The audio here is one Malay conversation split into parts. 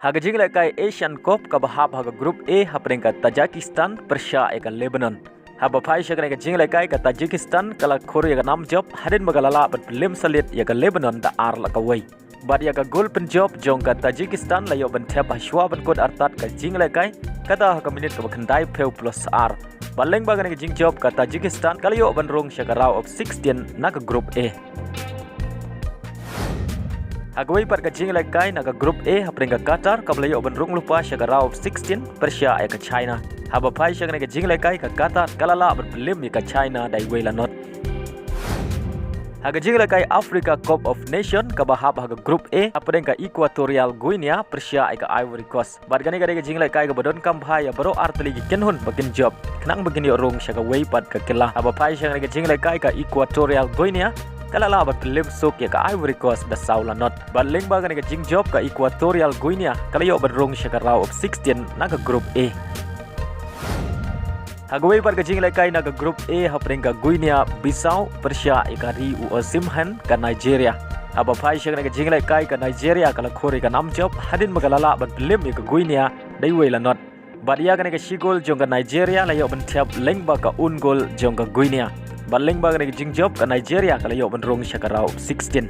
Haga jingle kai Asian Cup ka bahab haga Group A haprenga Tajikistan Persia eka Lebanon. Haba pai shakane ka jingle kai ka Tajikistan kala Korea ka nam job hadin magalala bat lim salit ya ka Lebanon da ar la ka wai. Bad ya ka gol pen job jong ka Tajikistan la yo ban thep hashwa ban kod artat ka jingle kai kada ha ka minute ka khandai peu plus r. Baleng bagane ka jing job ka Tajikistan kala yo ban rong shakarau of 16 na ka Group A. Hagawai par kajing lekai naga Group A haprenga Qatar kablayo benrung lupa shagarau of 16 Persia eka China. Haba pai shagane kajing lekai ka Qatar kalala berbelim eka China dai wela not. Haga jing lekai Africa Cup of Nation kabahab haga Group A haprenga Equatorial Guinea Persia eka Ivory Coast. Bargane gade kajing lekai ka badon kamphaya baro artli kenhun bakin job. Kenang begini rong shagawai pat ka kila. Haba pai shagane kajing lekai ka Equatorial Guinea kalala bat lim sok ya ka Ivory Coast da saula not baling bagane ka jing job ka Equatorial Guinea kalayo berrong shakarau of 16 naga Group A. Hagawai par ka jing lekai naga Group A haprenga Guinea Bissau Persia ikari u Osimhen ka Nigeria. Aba pai shagane ka jing lekai ka Nigeria kala khore ka nam job hadin magalala bat lim ya ka Guinea dai wela not. Badia kane ka shigol jong ka Nigeria layo ban tiap lengba ka ungol jong ka Guinea. Baling bagane ka jing job ka Nigeria kala yo benrong shakarau 16.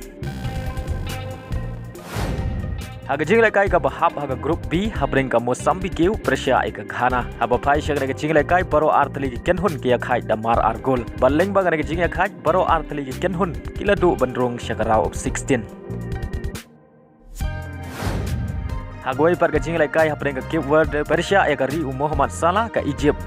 Haga jing lekai ka bahab haga Group B habreng ka Mozambique Persia eka Ghana. Haba pai shagane ka jing lekai baro artli ki kenhun ki khai damar argol. Baling bagane ka jing khai baro artli ki kenhun kiladu benrong shakarau 16. Hagawai par ka jing lekai habreng ka Cape Verde Persia eka Riu Muhammad Salah ka Egypt.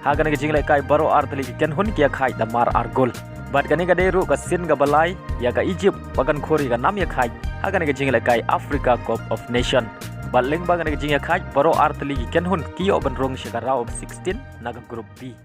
Hagane ka jing lekai baro artli ki kenhun ki khai damar argol. Bat kani ka deru ka sin ka balai ya ka Egypt bagan khori ka nam ya khai. Hagane ka jing lekai Africa Cup of Nation. Bat leng bagane ka jing khai baro artli ki kenhun ki yo benrong shakarau 16 naga Group B.